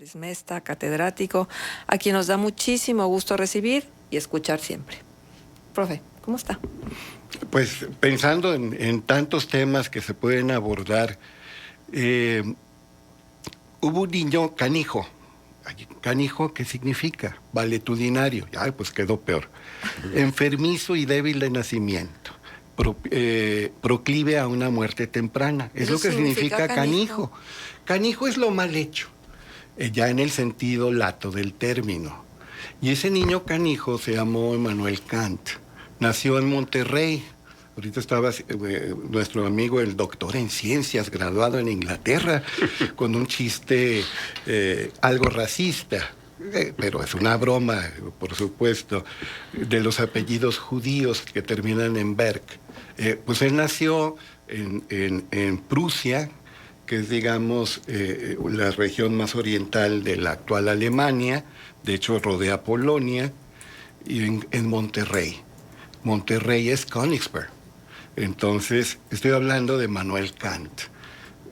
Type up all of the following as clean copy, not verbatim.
Morris Mesta, catedrático, a quien nos da muchísimo gusto recibir y escuchar siempre. Profe, ¿cómo está? Pues pensando en tantos temas que se pueden abordar, hubo un niño canijo. ¿Canijo qué significa? Valetudinario. Ay, pues quedó peor. Enfermizo y débil de nacimiento. Proclive a una muerte temprana. Es lo que significa canijo. Canijo es lo mal hecho, ya en el sentido lato del término. Y ese niño canijo se llamó Immanuel Kant. Nació en Monterrey. Ahorita estaba nuestro amigo, el doctor en ciencias, graduado en Inglaterra, con un chiste algo racista, pero es una broma, por supuesto, de los apellidos judíos que terminan en Berg. Pues él nació en Prusia, que es, digamos, la región más oriental de la actual Alemania, de hecho rodea Polonia, y en Monterrey. Monterrey es Königsberg. Entonces, estoy hablando de Immanuel Kant.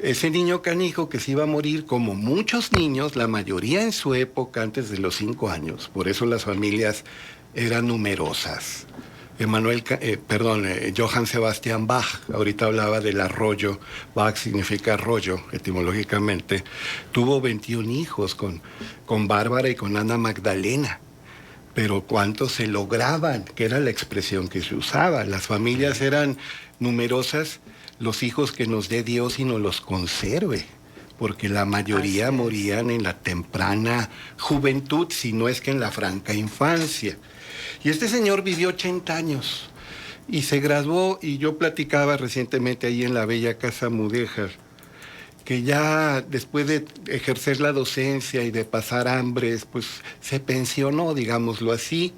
Ese niño canijo que se iba a morir, como muchos niños, la mayoría en su época, antes de los 5 años, por eso las familias eran numerosas. Johann Sebastian Bach, ahorita hablaba del arroyo, Bach significa arroyo, etimológicamente, tuvo 21 hijos con Bárbara y con Ana Magdalena. Pero cuántos se lograban, que era la expresión que se usaba. Las familias eran numerosas, los hijos que nos dé Dios y nos los conserve, porque la mayoría morían en la temprana juventud, si no es que en la franca infancia. Y este señor vivió 80 años y se graduó, y yo platicaba recientemente ahí en la bella Casa Mudéjar, que ya después de ejercer la docencia y de pasar hambres, pues se pensionó, digámoslo así,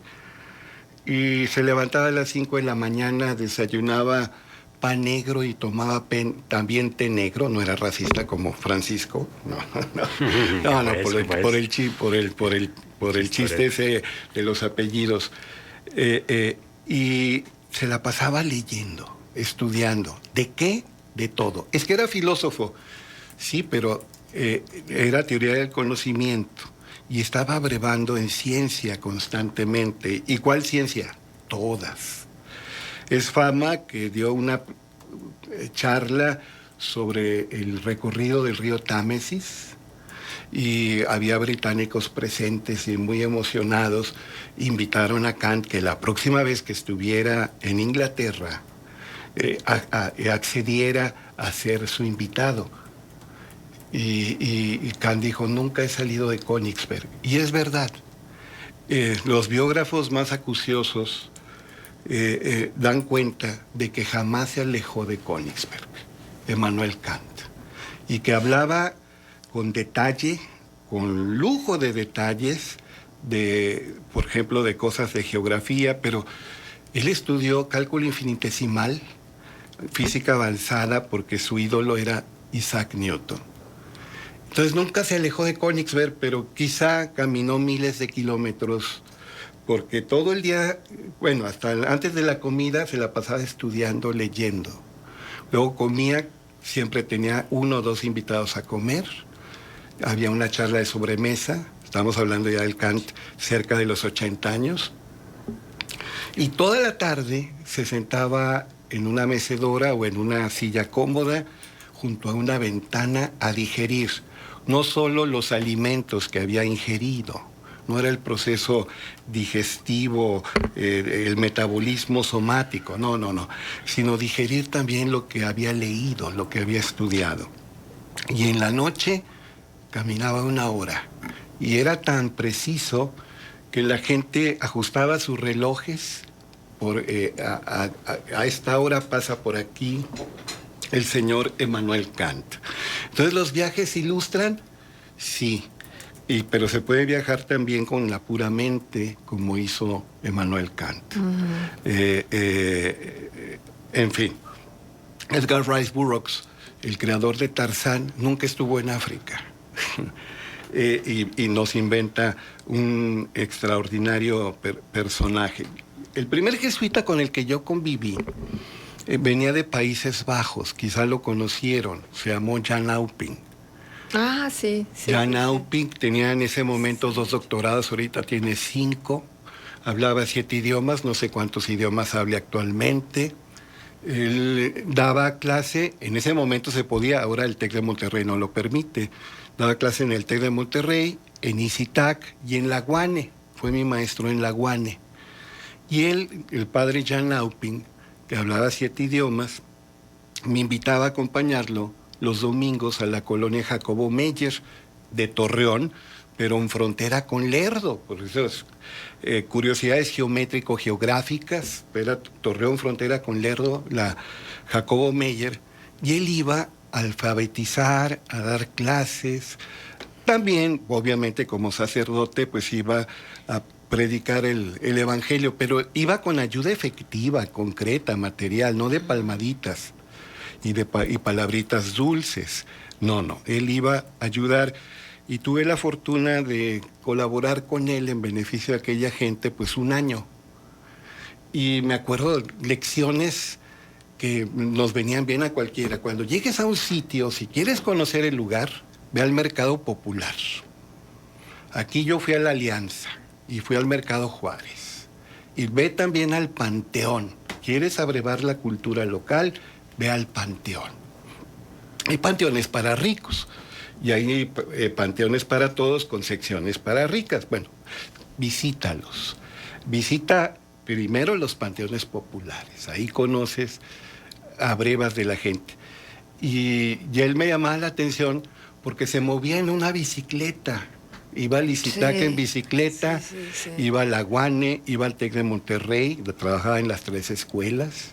y se levantaba a las 5 de la mañana, desayunaba pan negro y tomaba también té negro. No era racista como Francisco, por el chiste ese de los apellidos, y se la pasaba leyendo, estudiando. ¿De qué? De todo. Es que era filósofo. Sí, pero era teoría del conocimiento y estaba abrevando en ciencia constantemente. ¿Y cuál ciencia? Todas. Es fama que dio una charla sobre el recorrido del río Támesis y había británicos presentes y muy emocionados. Invitaron a Kant que la próxima vez que estuviera en Inglaterra accediera a ser su invitado. Y Kant dijo, nunca he salido de Königsberg. Y es verdad. Los biógrafos más acuciosos dan cuenta de que jamás se alejó de Königsberg, Immanuel Kant. Y que hablaba con detalle, con lujo de detalles, por ejemplo, de cosas de geografía, pero él estudió cálculo infinitesimal, física avanzada, porque su ídolo era Isaac Newton. Entonces nunca se alejó de Königsberg, pero quizá caminó miles de kilómetros, porque todo el día, bueno, hasta antes de la comida se la pasaba estudiando, leyendo. Luego comía, siempre tenía 1 o 2 invitados a comer. Había una charla de sobremesa, estamos hablando ya del Kant cerca de los 80 años. Y toda la tarde se sentaba en una mecedora o en una silla cómoda junto a una ventana a digerir no solo los alimentos que había ingerido, no era el proceso digestivo, el metabolismo somático, no, sino digerir también lo que había leído, lo que había estudiado. Y en la noche caminaba 1 hora, y era tan preciso que la gente ajustaba sus relojes, a esta hora pasa por aquí el señor Immanuel Kant. Entonces, ¿los viajes ilustran? Sí, pero se puede viajar también con la pura mente, como hizo Immanuel Kant. En fin, Edgar Rice Burroughs, el creador de Tarzán, nunca estuvo en África. Y nos inventa un extraordinario personaje. El primer jesuita con el que yo conviví venía de Países Bajos, quizá lo conocieron, se llamó Jan Auping. Ah, sí, sí. Jan sí, sí. Auping tenía en ese momento 2 doctorados, ahorita tiene 5. Hablaba 7 idiomas, no sé cuántos idiomas hable actualmente. Él daba clase, en ese momento se podía, ahora el TEC de Monterrey no lo permite. Daba clase en el TEC de Monterrey, en ICITAC y en la UANE. Fue mi maestro en la UANE. Y él, el padre Jan Auping, que hablaba 7 idiomas, me invitaba a acompañarlo los domingos a la colonia Jacobo Meyer de Torreón, pero en frontera con Lerdo. Por eso es, curiosidades geométrico-geográficas, era Torreón frontera con Lerdo, la Jacobo Meyer, y él iba a alfabetizar, a dar clases. También, obviamente, como sacerdote, pues iba a predicar el evangelio, pero iba con ayuda efectiva, concreta, material, no de palmaditas y palabritas dulces. No, él iba a ayudar y tuve la fortuna de colaborar con él en beneficio de aquella gente, pues 1 año. Y me acuerdo lecciones que nos venían bien a cualquiera. Cuando llegues a un sitio, si quieres conocer el lugar, ve al Mercado Popular. Aquí yo fui a la Alianza y fui al Mercado Juárez. Y ve también al Panteón. ¿Quieres abrevar la cultura local? Ve al Panteón. Hay panteones para ricos y hay panteones para todos con secciones para ricas. Bueno, visítalos. Visita primero los panteones populares. Ahí conoces a brevas de la gente. Y él me llamaba la atención porque se movía en una bicicleta. Iba al ICITAC en bicicleta, iba a la UANE, iba al TEC de Monterrey, trabajaba en las 3 escuelas.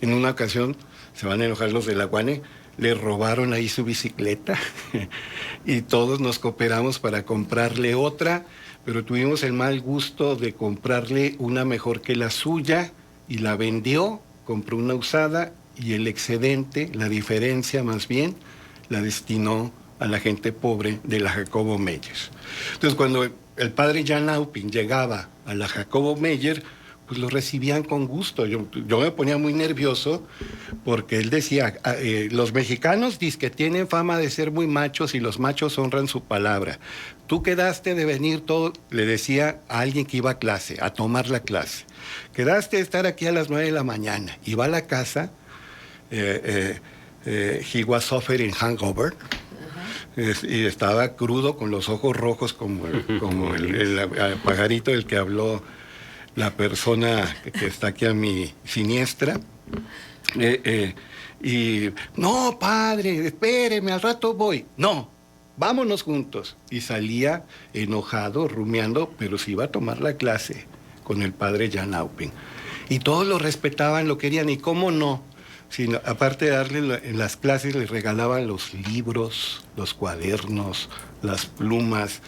En una ocasión, se van a enojar los de la UANE, le robaron ahí su bicicleta y todos nos cooperamos para comprarle otra, pero tuvimos el mal gusto de comprarle una mejor que la suya y la vendió, compró una usada y el excedente, la diferencia más bien, la destinó a la gente pobre de la Jacobo Meyer. Entonces, cuando el padre Jan Auping llegaba a la Jacobo Meyer, pues lo recibían con gusto. Yo me ponía muy nervioso porque él decía, los mexicanos dizque tienen fama de ser muy machos y los machos honran su palabra. Tú quedaste de venir todo, le decía a alguien que iba a clase, a tomar la clase. Quedaste de estar aquí a las 9 de la mañana. Iba a la casa, he was suffering hangover, y estaba crudo con los ojos rojos como el pajarito del que habló la persona que está aquí a mi siniestra. Y, no, padre, espéreme, al rato voy. No, vámonos juntos. Y salía enojado, rumiando, pero se iba a tomar la clase con el padre Jan Auping. Y todos lo respetaban, lo querían, y cómo no. Sino, aparte de darle en las clases, le regalaban los libros, los cuadernos, las plumas.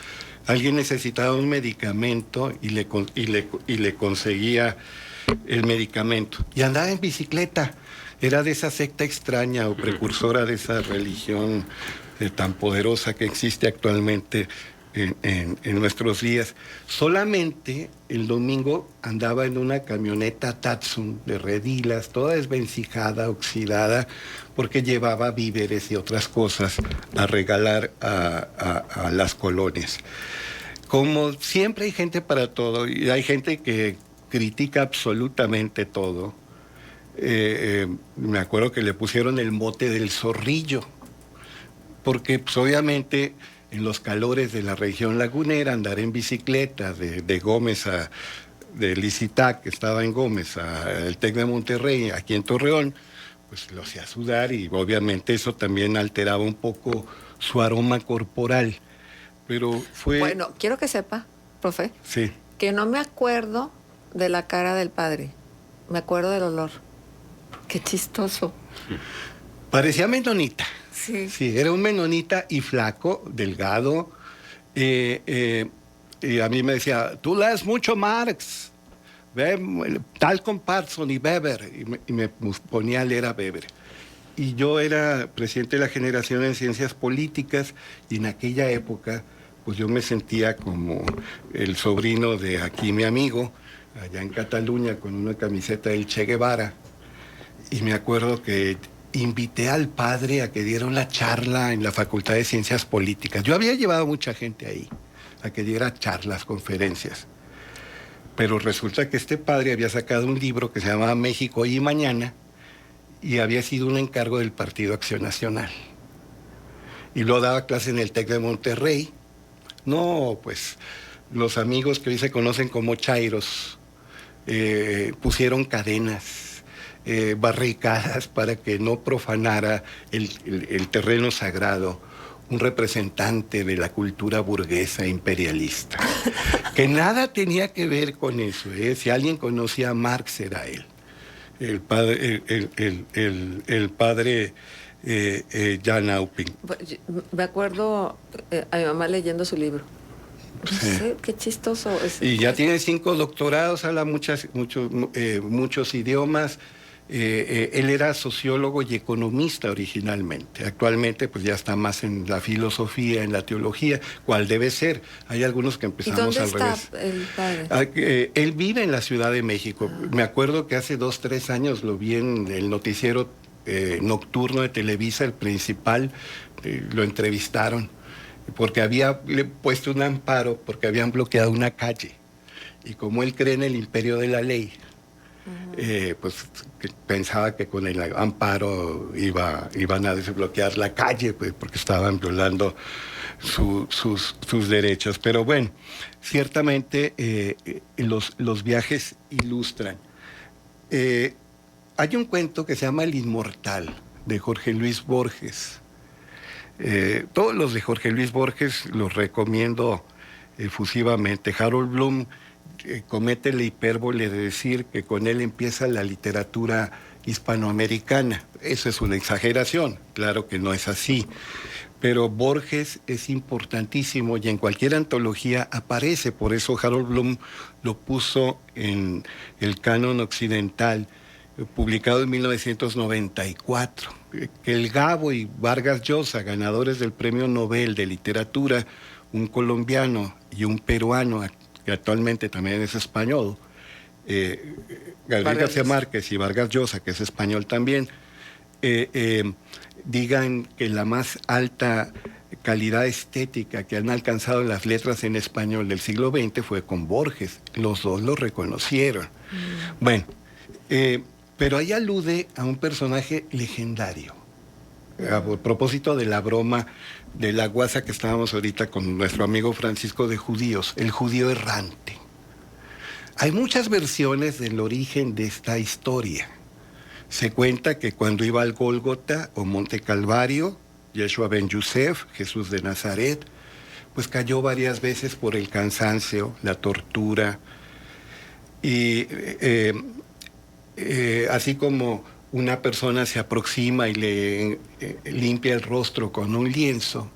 Alguien necesitaba un medicamento y le conseguía el medicamento. Y andaba en bicicleta. Era de esa secta extraña o precursora de esa religión tan poderosa que existe actualmente en nuestros días. Solamente el domingo andaba en una camioneta Datsun de redilas, toda desvencijada, oxidada, porque llevaba víveres y otras cosas a regalar a las colonias. Como siempre hay gente para todo, y hay gente que critica absolutamente todo. Me acuerdo que le pusieron el mote del zorrillo, porque pues, obviamente en los calores de la región lagunera, andar en bicicleta de Gómez de ICITAC, que estaba en Gómez, al TEC de Monterrey, aquí en Torreón, pues lo hacía sudar y obviamente eso también alteraba un poco su aroma corporal. Pero fue... Bueno, quiero que sepa, profe, sí, que no me acuerdo de la cara del padre, me acuerdo del olor. Qué chistoso. parecía menonita. Sí. Sí, era un menonita y flaco, delgado. Y a mí me decía, tú lees mucho Marx, ve, tal con Parson y Weber. Y me ponía a leer a Weber. Y yo era presidente de la generación en ciencias políticas y en aquella época pues yo me sentía como el sobrino de aquí mi amigo, allá en Cataluña con una camiseta del Che Guevara. Y me acuerdo que invité al padre a que diera una charla en la Facultad de Ciencias Políticas. Yo había llevado mucha gente ahí, a que diera charlas, conferencias. Pero resulta que este padre había sacado un libro que se llamaba México Hoy y Mañana, y había sido un encargo del Partido Acción Nacional. Y luego daba clase en el TEC de Monterrey. No, pues los amigos que hoy se conocen como chairos pusieron cadenas, barricadas para que no profanara el terreno sagrado un representante de la cultura burguesa imperialista, que nada tenía que ver con eso. Si alguien conocía a Marx era él, el padre Jan Auping. Me acuerdo a mi mamá leyendo su libro. No Sí. sé, qué chistoso. Y ya tiene 5 doctorados, habla muchos idiomas. Él era sociólogo y economista originalmente. Actualmente pues ya está más en la filosofía, en la teología, cual debe ser. Hay algunos que ¿Y empezamos dónde al está revés. el padre? Él vive en la Ciudad de México. Me acuerdo que hace 2, 3 años lo vi en el noticiero nocturno de Televisa, el principal, lo entrevistaron, porque había puesto un amparo, porque habían bloqueado una calle. Y como él cree en el imperio de la ley, pues pensaba que con el amparo iban a desbloquear la calle, pues, porque estaban violando sus derechos. Pero bueno, ciertamente los viajes ilustran. Hay un cuento que se llama El Inmortal, de Jorge Luis Borges. Todos los de Jorge Luis Borges los recomiendo efusivamente. Harold Bloom comete la hipérbole de decir que con él empieza la literatura hispanoamericana. Eso es una exageración, claro que no es así. Pero Borges es importantísimo y en cualquier antología aparece, por eso Harold Bloom lo puso en el canon occidental, publicado en 1994. Que el Gabo y Vargas Llosa, ganadores del Premio Nobel de Literatura, un colombiano y un peruano, que actualmente también es español, Gabriel García Márquez y Vargas Llosa, que es español también, digan que la más alta calidad estética que han alcanzado las letras en español del siglo XX fue con Borges. Los dos lo reconocieron. Bueno, pero ahí alude a un personaje legendario. A propósito de la broma de la guasa que estábamos ahorita con nuestro amigo Francisco de judíos, el judío errante. Hay muchas versiones del origen de esta historia. Se cuenta que cuando iba al Gólgota o Monte Calvario, Yeshua ben Yosef, Jesús de Nazaret, pues cayó varias veces por el cansancio, la tortura, y así como una persona se aproxima y le limpia el rostro con un lienzo,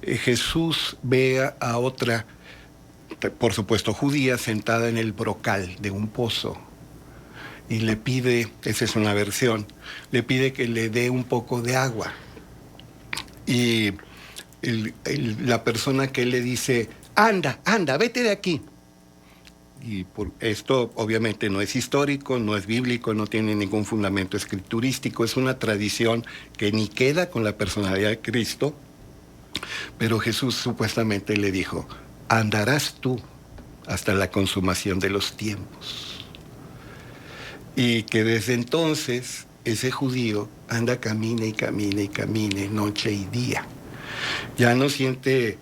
Jesús ve a otra, por supuesto judía, sentada en el brocal de un pozo y le pide, esa es una versión, le pide que le dé un poco de agua. Y la persona que le dice, anda, vete de aquí. Y por esto obviamente no es histórico, no es bíblico, no tiene ningún fundamento escriturístico, es una tradición que ni queda con la personalidad de Cristo, pero Jesús supuestamente le dijo, andarás tú hasta la consumación de los tiempos. Y que desde entonces ese judío anda, camina y camina y camina, noche y día. Ya no siente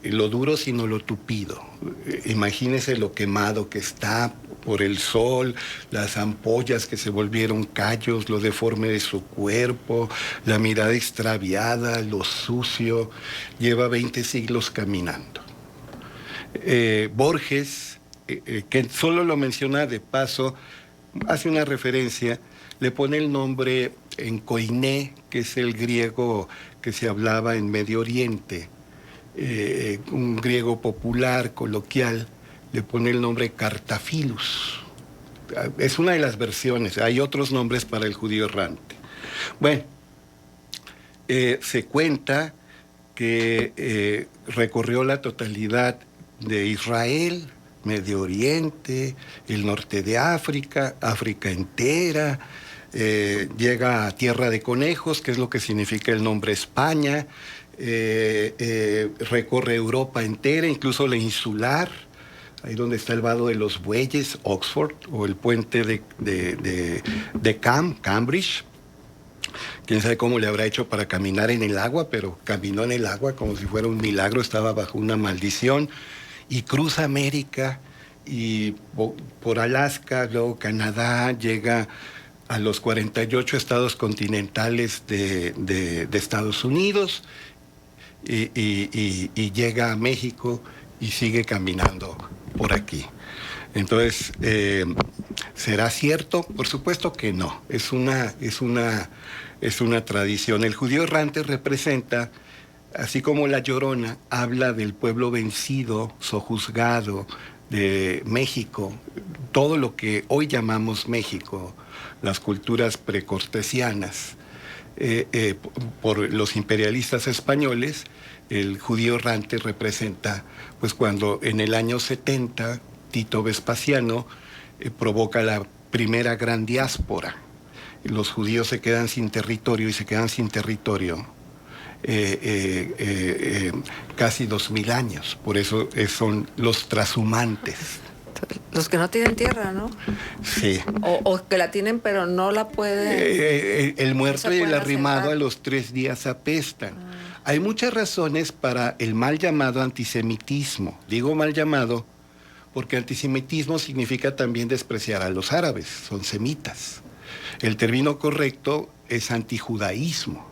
lo duro, sino lo tupido. Imagínese lo quemado que está por el sol, las ampollas que se volvieron callos, lo deforme de su cuerpo, la mirada extraviada, lo sucio. Lleva 20 siglos caminando. Borges, que solo lo menciona de paso, hace una referencia, le pone el nombre en koiné, que es el griego que se hablaba en Medio Oriente, un griego popular, coloquial, le pone el nombre Cartaphilus. Es una de las versiones, hay otros nombres para el judío errante. Bueno, se cuenta que recorrió la totalidad de Israel, Medio Oriente, el norte de África, África entera, llega a Tierra de Conejos, que es lo que significa el nombre España, recorre Europa entera, incluso la insular, ahí donde está el vado de los bueyes, Oxford, o el puente de Cambridge. Quién sabe cómo le habrá hecho para caminar en el agua, pero caminó en el agua como si fuera un milagro, estaba bajo una maldición, y cruza América, y por Alaska, luego Canadá, llega a los 48 estados continentales de Estados Unidos, y llega a México y sigue caminando por aquí. Entonces, ¿será cierto? Por supuesto que no. Es una tradición. El judío errante representa, así como la Llorona, habla del pueblo vencido, sojuzgado de México, todo lo que hoy llamamos México, las culturas precortesianas, por los imperialistas españoles. El judío errante representa, pues, cuando en el año 70 Tito Vespasiano provoca la primera gran diáspora. Los judíos se quedan sin territorio, y se quedan sin territorio casi 2000 años. Por eso son los trashumantes. Los que no tienen tierra, ¿no? Sí. O que la tienen pero no la pueden... el muerto no y se el puede arrimado asentar. a los 3 días apestan. Hay muchas razones para el mal llamado antisemitismo. Digo mal llamado porque antisemitismo significa también despreciar a los árabes, son semitas. El término correcto es antijudaísmo.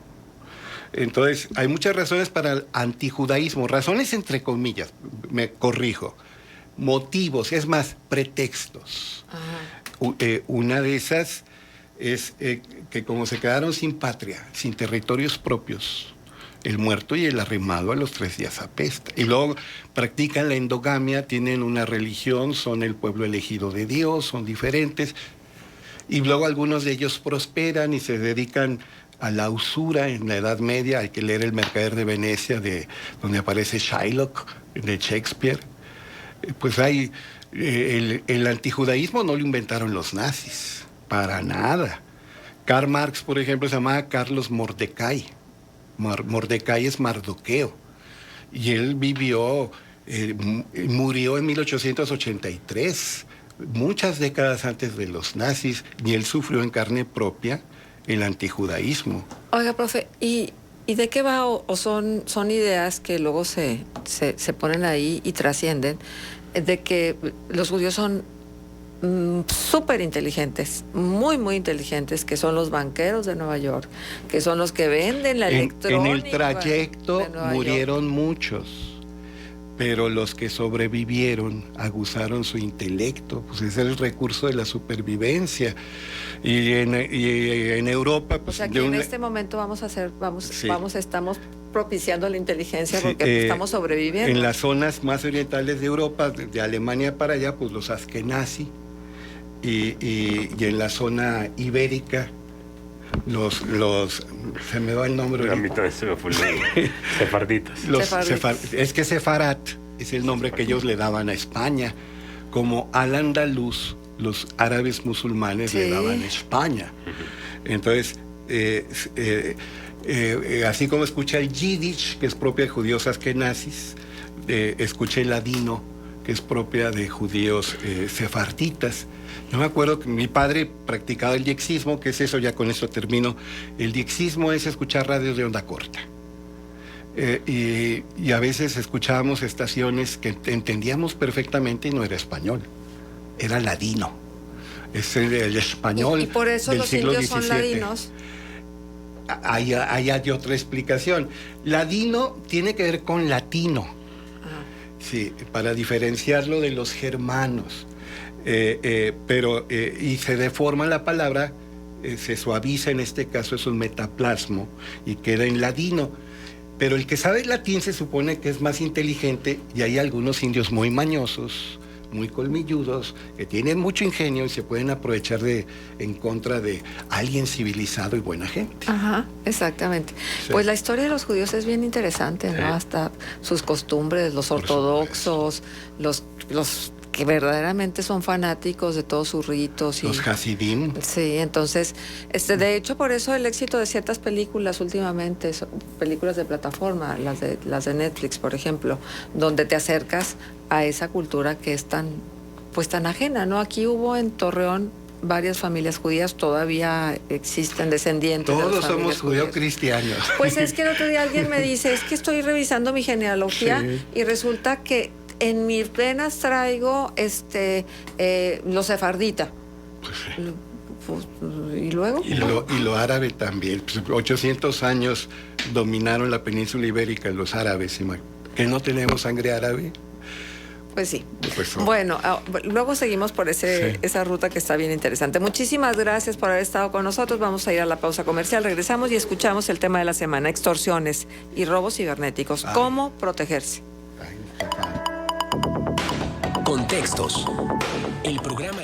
Entonces, hay muchas razones para el antijudaísmo, razones entre comillas, me corrijo, motivos, es más, pretextos. Una de esas es que como se quedaron sin patria, sin territorios propios, el muerto y el arrimado a los 3 días apesta. Y luego practican la endogamia, tienen una religión, son el pueblo elegido de Dios, son diferentes. Y luego algunos de ellos prosperan y se dedican a la usura en la Edad Media. Hay que leer El Mercader de Venecia, donde aparece Shylock, de Shakespeare. Pues hay... el antijudaísmo no lo inventaron los nazis, para nada. Karl Marx, por ejemplo, se llamaba Carlos Mordecai. Mordecai es Mardoqueo. Y él murió en 1883, muchas décadas antes de los nazis, y él sufrió en carne propia el antijudaísmo. Oiga, profe, ¿y de qué va? ¿O son ideas que luego se ponen ahí y trascienden, de que los judíos son súper inteligentes, muy, muy inteligentes, que son los banqueros de Nueva York, que son los que venden la electrónica? En el trayecto murieron muchos, pero los que sobrevivieron aguzaron su intelecto, pues ese es el recurso de la supervivencia. Y en Europa, pues, o sea, que en este momento estamos propiciando la inteligencia, sí, porque estamos sobreviviendo. En las zonas más orientales de Europa, de Alemania para allá, pues los askenazí, y en la zona ibérica, se me va el nombre. A mí también se me fue el nombre. Sefarditas. Es que Sefarat es el nombre que ellos le daban a España, como al-Andalus, los árabes musulmanes le daban a España. Entonces, así como escucha el Yiddish, que es propia de judíos askenazis, escucha el ladino, que es propia de judíos sefarditas. Yo me acuerdo que mi padre practicaba el diexismo, que es eso, ya con eso termino. El diexismo es escuchar radios de onda corta. Y a veces escuchábamos estaciones que entendíamos perfectamente y no era español, era ladino. Es el español y por eso del los siglo indios son XVII. ladinos. Ahí hay otra explicación. Ladino tiene que ver con latino. Sí, para diferenciarlo de los germanos. Y se deforma la palabra, se suaviza, en este caso es un metaplasmo, y queda en ladino. Pero el que sabe latín se supone que es más inteligente, y hay algunos indios muy mañosos, muy colmilludos, que tienen mucho ingenio y se pueden aprovechar en contra de alguien civilizado y buena gente. Ajá, exactamente. Sí. Pues la historia de los judíos es bien interesante, ¿no? Hasta sus costumbres, los ortodoxos, los que verdaderamente son fanáticos de todos sus ritos. Los Hasidim. Sí, entonces, de hecho, por eso el éxito de ciertas películas últimamente, películas de plataforma, las de Netflix, por ejemplo, donde te acercas a esa cultura que es tan ajena, ¿no? Aquí hubo en Torreón varias familias judías, todavía existen descendientes. Todos somos judío-cristianos. Pues es que el otro día alguien me dice, es que estoy revisando mi genealogía y resulta que en mis venas traigo lo sefardita. ¿Y luego? Y lo árabe también. 800 años dominaron la península ibérica los árabes. ¿Que no tenemos sangre árabe? Pues sí. Bueno, luego seguimos por esa ruta que está bien interesante. Muchísimas gracias por haber estado con nosotros. Vamos a ir a la pausa comercial. Regresamos y escuchamos el tema de la semana: extorsiones y robos cibernéticos. ¿Cómo protegerse? Contextos. El programa